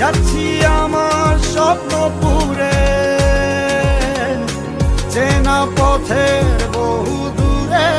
যাচ্ছি আমার স্বপ্নপুরে, চেনা পথের বহু দূরে,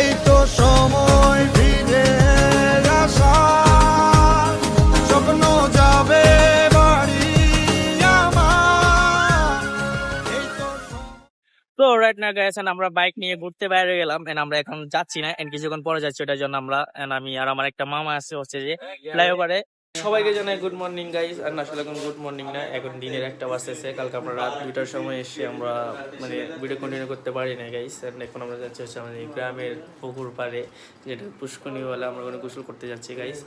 এই তো সময় ফিরে আসার, স্বপ্ন যাবে বাড়ি আমার, এই তো। তো রাইট না গাইস, আমরা বাইক নিয়ে ঘুরতে বাইরে গেলাম এন্ড আমরা এখন যাচ্ছি না এন্ড কিছুক্ষণ পরে যাচ্ছি। ওটার জন্য আমরা আমি আর আমার একটা মামা আছে হচ্ছে যে ফ্লাইওভারে। সবাইকে জানাই গুড মর্নিং গাইস। আর আসলে এখন গুড মর্নিং না, এখন দিনের 1টা বাজতেছে। কালকে আমরা রাত 2টার সময় এসে আমরা মানে ভিডিও কন্টিনিউ করতে পারি না গাইস। এন্ড এখন আমরা যাচ্ছি হচ্ছে আমাদের গ্রামের পুকুর পাড়ে, যেটা পুষ্করণী বলে, আমরা ওখানে গোসল করতে যাচ্ছি গাইস।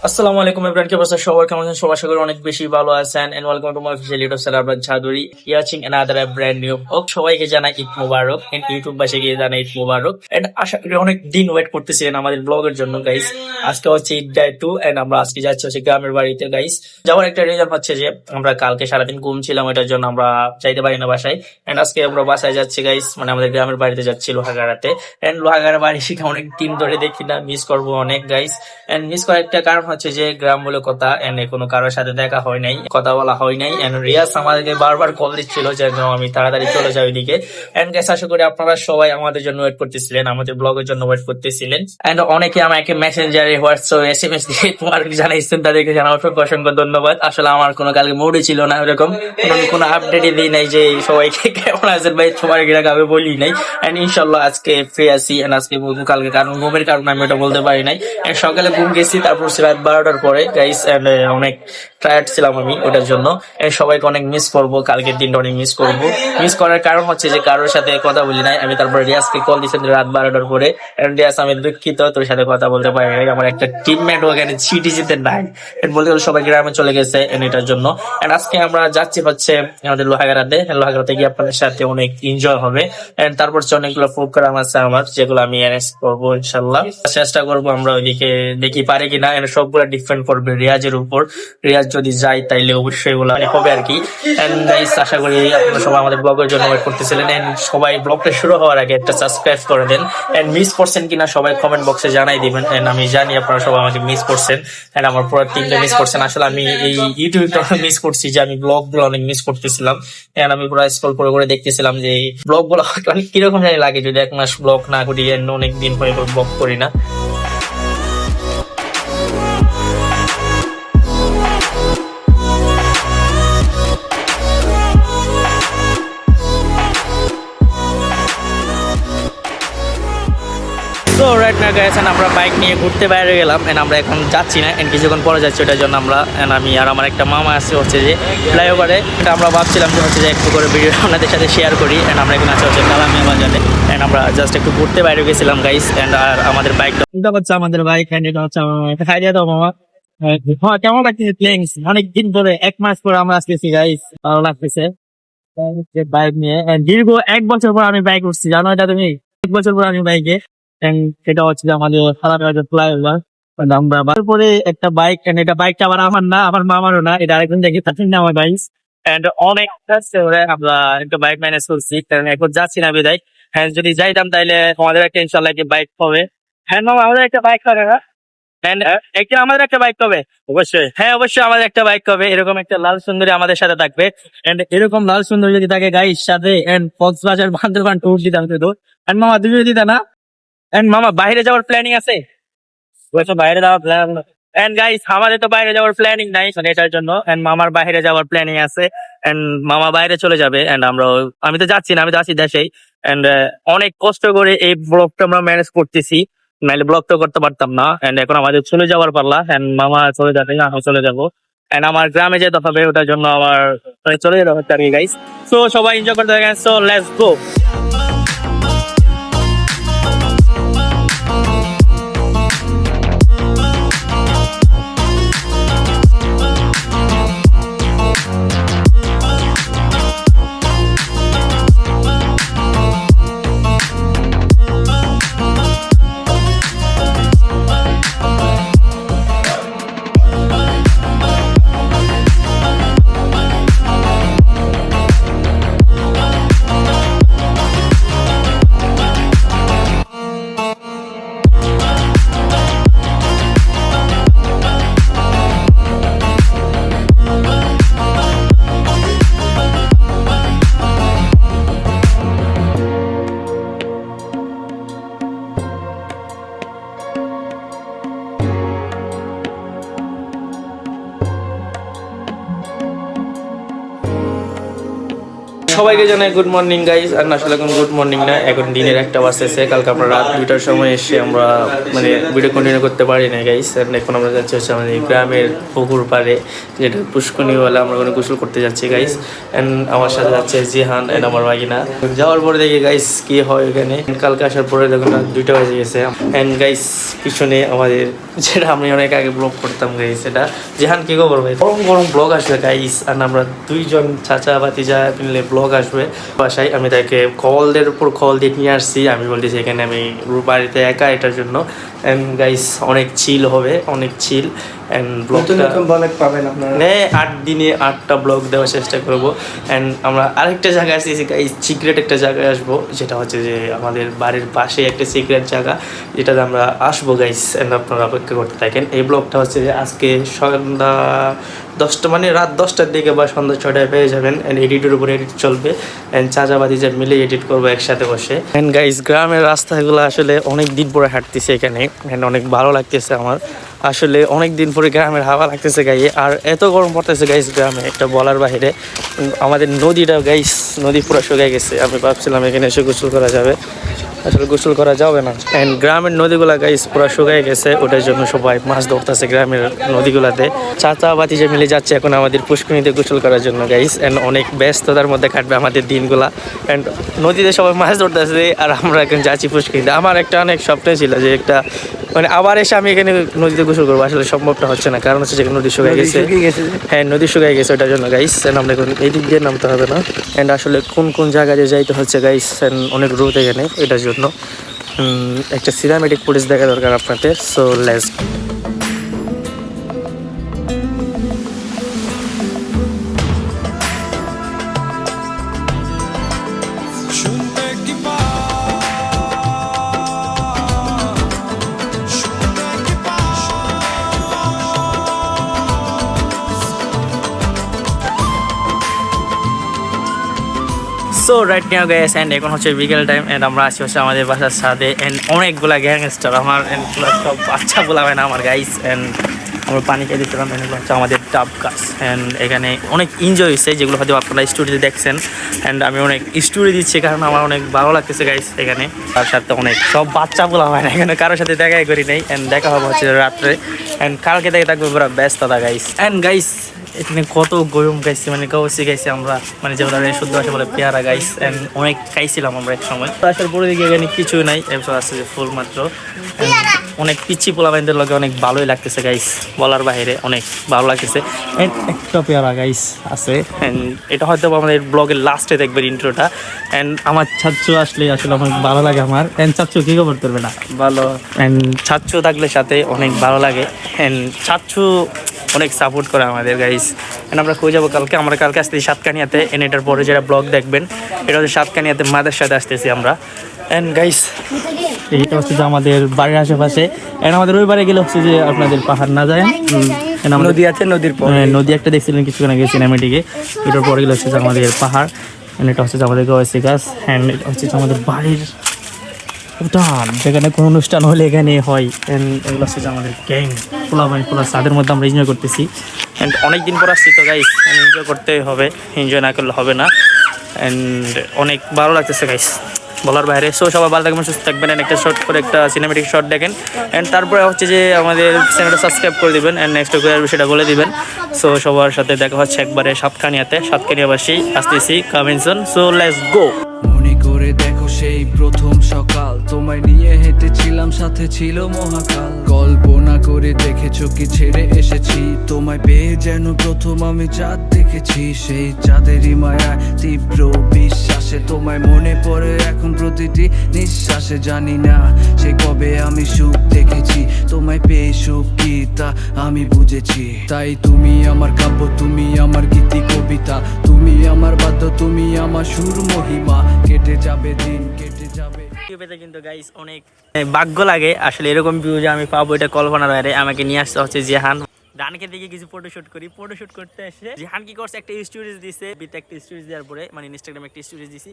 আসসালামু আলাইকুম এভরিওয়ান, কি অবস্থা সবার? কেমন আছেন সবাই? আশা করি অনেক বেশি ভালো আছেন and welcome to my official YouTube channel Abrar Jaduri, watching another brand new blog. সবাইকে জানাই ঈদ মোবারক এন্ড ইউটিউব বাসে গিয়ে জানাই ঈদ মোবারক এন্ড আশা করি অনেক দিন ওয়েট করতেছিলেন আমাদের ব্লগের জন্য গাইস। আজকে হচ্ছে ঈদ ডে 2 এন্ড আমরা আজকে যাচ্ছি হচ্ছে গ্রামের বাড়িতে গাইস। যাওয়ার একটা রিজন হচ্ছে যে আমরা কালকে সারাদিন ঘুমছিলাম, এটার জন্য আমরা যাইতে পারি না বাসায় এন্ড আজকে আমরা বাসায় যাচ্ছি গাইস, মানে আমাদের গ্রামের বাড়িতে যাচ্ছি লোহাগাড়াতে। এন্ড লোহাগাড়া বাড়ি সেটা অনেক দিন ধরে দেখি না, মিস করবো অনেক গাইস। এন্ড মিস করার একটা কারণ হচ্ছে যে গ্রাম বলে কথা এন্ড কোনো কারোর সাথে দেখা হয় নাই, কথা বলা হয় নাই। এন্ড রিয়াজ আমাদেরকে বারবার কল দিচ্ছিল যে আমি তাড়াতাড়ি চলে যাই ওইদিকে। এন্ড গাইস আশা করি আপনারা সবাই আমাদের জন্য ওয়েট করতেছিলেন, আমাদের ব্লগের জন্য ওয়েট করতেছিলেন। এন্ড অনেকে আমাকে মেসেঞ্জারে, হোয়াটসঅ্যাপ, SMS দিয়ে তোমার জানাইছেন, তাদেরকে জানা অসংখ্য অসংখ্য ধন্যবাদ। আসলে আমার কোনো কালকে মুডই ছিল না, ওরকম কোনো আপডেটই দিই নাই যে সবাইকে কেমন আছেন ভাই, তোমার কিনা বলি নাই। এন্ড ইনশাল্লাহ আজকে ফ্রি আছি এন্ড আজকে কালকে কারণ ঘুমের কারণে আমি ওটা বলতে পারি নাই। এন্ড সকালে ঘুম গেছি, তারপর রাত 12টার পরে গাইস। এন্ড অনেক টায়ার্ড ছিলাম আমি ওটার জন্য। সবাইকে অনেক মিস করবো, কালকের দিনটা অনেক মিস করবো। মিস করার কারণ হচ্ছে যে কারোর সাথে কথা বলি নাই আমি। তারপরে রিয়াজকে কল দিয়েছেন রাত 12টার পরে। রিয়াজ আমি দুঃখিত, তোর সাথে কথা বলতে পারি নাই, আমার একটা টিমমেট ওখানে সিটিজিতে নাই বলতে গেলে সবাই গ্রামে চলে গেছে এটার জন্য। এন্ড আজকে আমরা যাচ্ছি হচ্ছে আমাদের লোহাগাড়াতে। লোহাগাড়াতে গিয়ে আপনাদের সাথে অনেক এনজয় হবে। এন্ড তারপর অনেকগুলো প্রোগ্রাম আছে আমার, যেগুলো আমি অ্যারেঞ্জ করবো ইনশাল্লাহ। চেষ্টা করবো আমরা ওইদিকে দেখি পারি কিনা। সবগুলো ডিপেন্ড করবে রিয়াজের উপর। রিয়াজ যদি যায় তাইলে অবশ্যই এগুলো হবে আর কি। আশা করি আপনারা সবাই আমাদের ব্লগের জন্য ওয়েট করতেছিলেন। এন্ড সবাই ব্লগটা শুরু হওয়ার আগে একটা সাবস্ক্রাইব করে দেন। এন্ড মিস করছেন কিনা সবাই কমেন্ট বক্সে জানাই দিবেন। এন্ড আমি জানি আপনারা সবাই আমাকে মিস করছেন এন্ড আমার পুরো টিমটা মিস করছেন। আসলে আমি এই ইউটিউবটা মিস করছি, যে আমি ব্লগ গুলো অনেক মিস করতেছিলাম। এন্ড আমি পুরো স্ক্রল করে করে দেখতেছিলাম যে ব্লগ গুলো অনেক কিরকম জানি লাগে যদি 1 মাস ব্লগ না করি। অনেক দিন হয়ে ব্লগ করি না। তো রাইট না গাইস, আমরা বাইক নিয়ে ঘুরতে বাইরে গেলাম এন্ড আমরা এখন যাচ্ছি না এন্ড কিছুক্ষণ পরে যাচ্ছি। ওটার জন্য আমরা আমি আর আমার একটা মামা আছে হচ্ছে যে ফ্লাইওভারে। এটা আমরা ভাবছিলাম যে হচ্ছে যে একটু করে ভিডিও আপনাদের সাথে শেয়ার করি। এন্ড আমরা এখন আছে হচ্ছে কালামিয়া বাজারে এন্ড আমরা জাস্ট একটু ঘুরতে বাইরে গেছিলাম গাইস। এন্ড আর আমাদের বাইকটা এটা হচ্ছে আমাদের বাইক এন্ড এটা হচ্ছে একটা খাই দিয়ে দাও মামা। হ্যাঁ, কেমন লাগতেছে প্লেইংস? অনেকদিন ধরে 1 মাস পরে আমরা আসতেছি গাইস, ভালো লাগতেছে বাইক নিয়ে। দীর্ঘ 1 বছর পর আমি বাইক উঠছি, জানো এটা তুমি? 1 বছর পর আমি বাইকে। সেটা হচ্ছে আমাদের ফ্লাইওভার। আমরা পরে একটা বাইক, এটা বাইকটা আবার আমার না, আমার মামারও না, এটা আরেকজন দেখে থাকেন না আমার বাইক। এন্ড অনেক আমরা একটা বাইক ম্যানেজ করছি, কারণ এখন যাচ্ছি না বিদায়। হ্যাঁ, যদি যাইতাম তাইলে আমাদের একটা ইনশাল্লাহ বাইক হবে। হ্যাঁ মামা, আমাদের একটা বাইক হবে না? একদিন আমাদের একটা বাইক হবে অবশ্যই। হ্যাঁ অবশ্যই আমাদের একটা বাইক হবে, এরকম একটা লাল সুন্দরী আমাদের সাথে থাকবে। এন্ড এরকম লাল সুন্দরী যদি থাকে গাইস সাথে এন্ড কক্সবাজার বান্দরবান ট্যুর দিতাম তো। এন্ড মামা তুমি দিতা না? এন্ড মামা বাইরে যাওয়ার প্ল্যানিং আছে? বাইরে যাওয়ার প্ল্যান। এন্ড গাইস আমাদের তো বাইরে যাওয়ার প্ল্যানিং নাই এটার জন্য। এন্ড মামার বাইরে যাওয়ার প্ল্যানিং আছে। এন্ড মামা বাইরে চলে যাবে এন্ড আমি তো যাচ্ছি না, আমি তো আছি দেশেই। এন্ড অনেক কষ্ট করে এই ব্লগটা আমরা ম্যানেজ করতেছি, নাইলে ব্লগ তো করতে পারতাম না। এন্ড এখন আমাদের চলে যাওয়ার পারলা। এন্ড মামা চলে যাবে, আমি চলে যাবো। এন্ড আমার গ্রামে যেতে হবে, ওটার জন্য আমার চলে যেতে হচ্ছে আর কি গাইস। সো সবাই এনজয় করতে থাকেন, সো লেটস গো। সবাইকে জানাই গুড মর্নিং গাইস। আর আসলে এখন গুড মর্নিং না, এখন দিনের 1টা বাজতেছে। কালকে আমরা রাত 2টার সময় এসে আমরা মানে ভিডিও কন্টিনিউ করতে পারি না গাইস। আর এখন আমরা যাচ্ছি হচ্ছে আমাদের গ্রামের পুকুর পাড়ে, যেটা পুষ্করণী বলে, আমরা ওখানে গোসল করতে যাচ্ছি গাইস। অ্যান্ড আমার সাথে যাচ্ছে জিহান অ্যান্ড আমার বাগিনা। যাওয়ার পরে দেখি গাইস কি হয় এখানে। কালকে আসার পরে দেখুন 2টা বেজে গেছে। অ্যান্ড গাইস পিছনে আমাদের যেটা আমি অনেক আগে ব্লগ করতাম গাইস, সেটা জিহান কি খবর ভাই? গরম গরম ব্লগ আসবে গাইস। আর আমরা 2জন চাচা ভাতিজা মিলে ব্লগ আসবে বাসায়। আমি তাকে কলের উপর কল দিয়ে নিয়ে আসছি। আমি বলতেছি এখানে আমি বাড়িতে একা, এটার জন্য। অ্যান্ড গাইস অনেক চিল হবে, অনেক চিল। অ্যান্ড ব্লগটা অনেক পাবেন আপনারা। 8 দিনে 8টা ব্লগ দেওয়ার চেষ্টা করবো। অ্যান্ড আমরা আরেকটা জায়গায় আসছি গাইস, সিক্রেট একটা জায়গায় আসবো, যেটা হচ্ছে যে আমাদের বাড়ির পাশে একটা সিক্রেট জায়গা, যেটাতে আমরা আসবো গাইস। অ্যান্ড আপনারা অপেক্ষা করতে থাকেন। এই ব্লগটা হচ্ছে যে আজকে সন্ধ্যা 10টা মানে রাত 10টার দিকে বা সন্ধ্যা 6টায় পেয়ে যাবেন। অ্যান্ড এডিটের উপরে এডিট চলবে। অ্যান্ড চাচাবাদি যে মিলে এডিট করবো একসাথে বসে। অ্যান্ড গাইস গ্রামের রাস্তাগুলো আসলে অনেক দিন পরে হাঁটতেছে এখানে। অ্যান্ড অনেক ভালো লাগতেছে আমার, আসলে অনেক দিন পরে গ্রামের হাওয়া লাগতেছে গায়ে। আর এত গরম পড়তেছে গাইস গ্রামে, এটা বলার বাইরে। আমাদের নদীটা গাইস, নদী পুরো শুকিয়ে গেছে। আমি ভাবছিলাম এখানে এসে গোসল করা যাবে, আসলে গোসল করা যাবে না। অ্যান্ড গ্রামের নদীগুলা গাইস পুরো শুকিয়ে গেছে, ওটার জন্য সবাই মাছ ধরতেছে গ্রামের নদীগুলাতে। চাচা বাতিজা মিলে যাচ্ছে এখন আমাদের পুষ্করণীতে গোসল করার জন্য গাইস। অ্যান্ড অনেক ব্যস্ততার মধ্যে কাটবে আমাদের দিনগুলা। অ্যান্ড নদীতে সবাই মাছ ধরতেছে আর আমরা এখন যাচ্ছি পুষ্করণীতে। আমার একটা অনেক স্বপ্ন ছিল যে একটা মানে আবার এসে আমি এখানে নদীতে গোসল করবো, আসলে সম্ভবটা হচ্ছে না, কারণ হচ্ছে যে নদী শুকিয়ে গেছে। হ্যাঁ নদী শুকিয়ে গেছে, ওটার জন্য গাইস। অ্যান্ড আমরা এখন এই দিক দিয়ে নামতে হবে না। অ্যান্ড আসলে কোন কোন জায়গায় যাইতে হচ্ছে গাইস, অ্যান্ড অনেক রোদ এখানে, এটার জন্য একটা সিনেমেটিক ফুটেজ দেখা দরকার আপনাদের। সো লেটস শুনতে কি পাও, শুনতে কি পাও। So right now guys, and এখন হচ্ছে বিকেল টাইম। অ্যান্ড আমরা আছি হচ্ছে আমাদের বাসার ছাদে। অ্যান্ড অনেকগুলা গ্যাংস্টার আমার, অ্যান্ড সব বাচ্চা বলা হয় না আমার গাইস। অ্যান্ড আমরা পানি খেয়ে দিচ্ছিলাম। এগুলো হচ্ছে আমাদের ডাব গাছ। অ্যান্ড এখানে অনেক এনজয় হয়েছে, যেগুলো হয়তো আপনারা স্টোরিতে দেখছেন। অ্যান্ড আমি অনেক স্টোরি দিচ্ছি কারণ আমার অনেক ভালো লাগতেছে গাইস এখানে। তার সাথে অনেক সব বাচ্চা বলা হয় না, এখানে কারোর সাথে দেখাই করি নাই। অ্যান্ড দেখা হবে হচ্ছে রাত্রে। অ্যান্ড কালকে থেকে থাকবে পুরো ব্যস্ততা গাইস। অ্যান্ড গাইস এখানে কত গরম গাইছি, মানে গাউসি গাইছি আমরা, মানে যেগুলো শুদ্ধ ভাষা বলে পেয়ারা গাইস। অ্যান্ড অনেক খাইছিলাম আমরা এক সময়। আসার পরে দিকে এখানে কিছু নাই, এবার আসছে যে ফুল মাত্র। অনেক পিচ্ছি পোলা বাইনদের লগে অনেক ভালোই লাগতেছে গাইস, বলার বাইরে অনেক ভালো লাগতেছে। একটা পেয়ারা গাইস আছে। অ্যান্ড এটা হয়তো আমাদের ব্লগের লাস্টে দেখবেন ইন্ট্রোটা। অ্যান্ড আমার ছাচ্চু আসলে আসলে অনেক ভালো লাগে আমার। অ্যান্ড ছাচ্চু কী খবর করবে না ভালো। অ্যান্ড ছাচ্চু থাকলে সাথে অনেক ভালো লাগে। অ্যান্ড ছাচ্চু অনেক সাপোর্ট করে আমাদের গাইস। অ্যান্ড আমরা কই যাবো কালকে, আমরা কালকে আসতেছি সাতকানিয়াতে। এন্ড এটার পরে যেটা ব্লগ দেখবেন এটা হচ্ছে সাতকানিয়াতে মাদের সাথে আসতেছি আমরা। অ্যান্ড গাইস এইটা হচ্ছে যে আমাদের বাড়ির আশেপাশে। অ্যান্ড আমাদের ওই বাড়ি গেলে হচ্ছে যে আপনাদের পাহাড় না যায়, নদী আছে, নদীর পর নদী একটা দেখছিলেন কিছুক্ষণ আগে সিনেমেটিকে। এটার পরে গেলে হচ্ছে যে আমাদের পাহাড়। অ্যান্ড এটা হচ্ছে যে আমাদের গাওয়াসি গাছ। অ্যান্ড এটা হচ্ছে যে আমাদের বাড়ির উঠান, যেখানে কোনো অনুষ্ঠান হলে এখানে হয়। অ্যান্ড এগুলো হচ্ছে যে আমাদের গ্যাং পোলা ছাদের মধ্যে আমরা এনজয় করতেছি। অ্যান্ড অনেকদিন পর আসছি তো গাইস, এনজয় করতেই হবে, এনজয় না করলে হবে না। অ্যান্ড অনেক ভালো লাগতেছে গাইস বলার বাইরে। সো সবাই ভালো থাকবেন, সুস্থ থাকবেন। অ্যান্ড একটা শর্ট করে একটা সিনেমেটিক শট দেখেন। অ্যান্ড তারপরে হচ্ছে যে আমাদের চ্যানেলটা সাবস্ক্রাইব করে দিবেন। অ্যান্ড নেক্সট বিষয়টা বলে দিবেন। সো সবার সাথে দেখা হচ্ছে একবারে সাতকানিয়াবাসী আসতেছি কামিনসন। So let's go. মনে করে দেখো সেই প্রথম সকাল, তোমায় নিয়ে হেঁটেছিলাম, সাথে ছিল মহাকাল। কল্পনা করে দেখেছো কি ছেড়ে এসেছি, তোমায় পেয়ে যেন প্রথম আমি চাঁদ দেখেছি। সেই চাঁদেরই মায়া তীব্র বিশ্বাসে তোমায় মনে পড়ে এখন প্রতিটি নিঃশ্বাসে। জানি না সে কবে আমি সুখ দেখেছি, তোমায় পেয়ে সুখ কি তা আমি বুঝেছি। তাই তুমি আমার কাব্য, তুমি আমার গীতি কবিতা, তুমি আমার বাদ্য, তুমি আমার সুর মহিমা। কেটে যাবে দিন, কেটে যাবে। পেতে কিন্তু গাইস অনেক ভাগ্য লাগে আসলে, এরকম ভিউ যে আমি পাবো এটা কল্পনার বাইরে। আমাকে নিয়ে আসতে হচ্ছে জিহান। ডানকে দিকে কিছু ফটোশুট করতে এসে জিহান কি করছে, একটা স্টোরিজ দিছে। একটা স্টোরিজ দেওয়ার পরে মানে ইনস্টাগ্রামে একটা স্টোরিজ দিছি।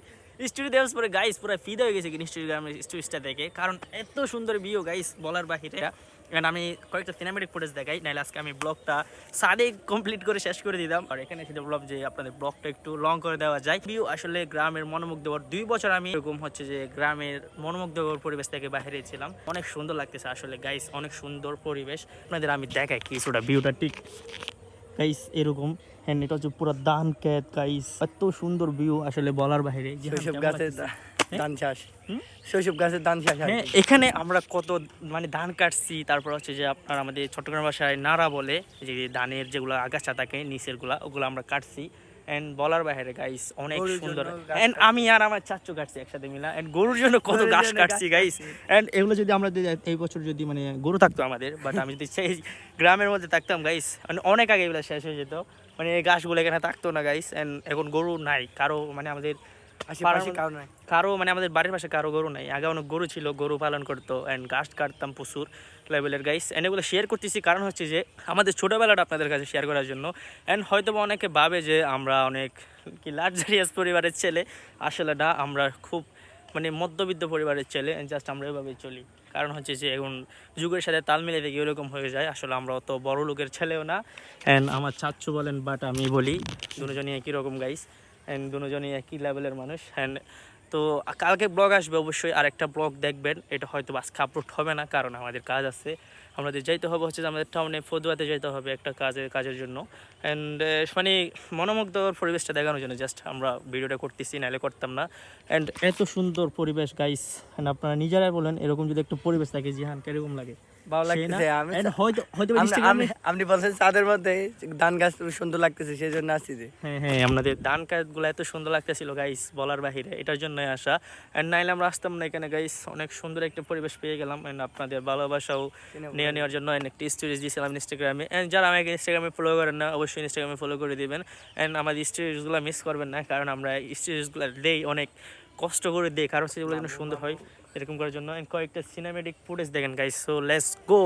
স্টোরি দেওয়ার পরে গাইস পুরো ফিদা হয়ে গেছে ইনস্টাগ্রামের স্টোরিজটা দেখে, কারণ এত সুন্দর ভিউ গাইস বলার বাহিরে। এন্ড আমি কয়েকটা সিনেমেটিক ফুটেজ দেখাই, নাহলে আজকে আমি ব্লগটা সাড়ে কমপ্লিট করে শেষ করে দিতাম। আর এখানে এসে বললাম যে আপনাদের ব্লগটা একটু লং করে দেওয়া যায়। ভিউ আসলে গ্রামের মনোমুগ্ধকর, 2 বছর আমি এরকম হচ্ছে যে গ্রামের মনোমুগ্ধকর পরিবেশ থেকে বাইরে ছিলাম। অনেক সুন্দর লাগতেছে আসলে গাইস, অনেক সুন্দর পরিবেশ। আপনাদের আমি দেখাই কিছুটা ভিউটা ঠিক গাইস এরকম। হ্যাঁ, এটা হচ্ছে পুরো ধান ক্ষেত গাইস, এত সুন্দর ভিউ আসলে বলার বাইরে। শৈশব গাছের ধান চাষ, শৈশব গাছের ধান চাষ। হ্যাঁ, এখানে আমরা কত মানে ধান কাটছি, তারপর হচ্ছে যে আপনার আমাদের চট্টগ্রাম ভাষায় নাড়া বলে, যে ধানের যেগুলো আগাছা থাকে নিচের গুলা, ওগুলো আমরা কাটছি। এন্ড বলার বাইরে গাইস অনেক সুন্দর। এন্ড আমি আর আমার চাচু কাটছি একসাথে মিলা। এন্ড গরুর জন্য কত গাছ কাটছি গাইস। এন্ড এগুলো যদি আমরা এই বছর যদি মানে গরু থাকতো আমাদের, বাট আমি যদি সেই গ্রামের মধ্যে থাকতাম গাইস, মানে অনেক আগে এগুলো শেষ হয়ে যেত, মানে এই গাছগুলো এখানে থাকতো না গাইস। এন্ড এখন গরু নাই কারো, মানে আমাদের কারো মানে আমাদের বাড়ির পাশে কারো গরু নাই। আগে অনেক গরু ছিল, গরু পালন করতো এন্ড গাছ কাটতাম প্রচুর লেভেলের গাইস। এন্ড এগুলো শেয়ার করতেছি কারণ হচ্ছে যে আমাদের ছোটোবেলাটা আপনাদের কাছে শেয়ার করার জন্য। এন্ড হয়তো বা অনেকে ভাবে যে আমরা অনেক কি লাক্সারিয়াস পরিবারের ছেলে, আসলে না, আমরা খুব মানে মধ্যবিত্ত পরিবারের ছেলে। জাস্ট আমরা এভাবেই চলি, কারণ হচ্ছে যে এখন যুগের সাথে তাল মিলে দেখি এরকম হয়ে যায়। আসলে আমরা অত বড় লোকের ছেলেও না। অ্যান্ড আমার চাচ্চু বলেন বাট আমি বলি, দুজনই একই রকম গাইস অ্যান্ড দুজনই একই লেভেলের মানুষ। অ্যান্ড তো কালকে ব্লগ আসবে অবশ্যই, আরেকটা ব্লগ দেখবেন। এটা হয়তো আজকে আপলোড হবে না, কারণ আমাদের কাজ আছে, আমাদের যাইতে হবে হচ্ছে যে আমাদের টাউনে ফতুয়াতে যাইতে হবে একটা কাজের জন্য। অ্যান্ড মানে মনোমুগ্ধকর পরিবেশটা দেখানোর জন্য জাস্ট আমরা ভিডিওটা করতেছি, নাহলে করতাম না। অ্যান্ড এত সুন্দর পরিবেশ গাইস, অ্যান্ড আপনারা নিজেরাই বলেন এরকম যদি একটা পরিবেশ থাকে জিহান কিরকম লাগে? ভালো লাগতেছে। আপনি বলছেন চাঁদের মধ্যে ধান গাছ সুন্দর লাগতেছে, সেই জন্য আসছি যে। হ্যাঁ, আমাদের ধান গাছগুলো এত সুন্দর লাগতেছিল গাইস বলার বাহিরে, এটার জন্যই আসা। অ্যান্ড নাইলে আমরা আসতাম না এখানে গাইস। অনেক সুন্দর একটা পরিবেশ পেয়ে গেলাম। অ্যান্ড আপনাদের ভালোবাসাও নেওয়ার জন্য একটি স্টোরিজ দিয়েছিলাম ইনস্টাগ্রামে। অ্যান্ড যারা আমাকে ইনস্টাগ্রামে ফলো করেন না, অবশ্যই ইনস্টাগ্রামে ফলো করে দিবেন। অ্যান্ড আমাদের স্টোরিজগুলো মিস করবেন না, কারণ আমরা স্টোরিজগুলো দেই, অনেক কষ্ট করে দিই, কারণ সেগুলো যেন সুন্দর হয় এরকম করার জন্য। অ্যান্ড কয়েকটা সিনেমেটিক ফুটেজ দেখেন গাইস। So let's go.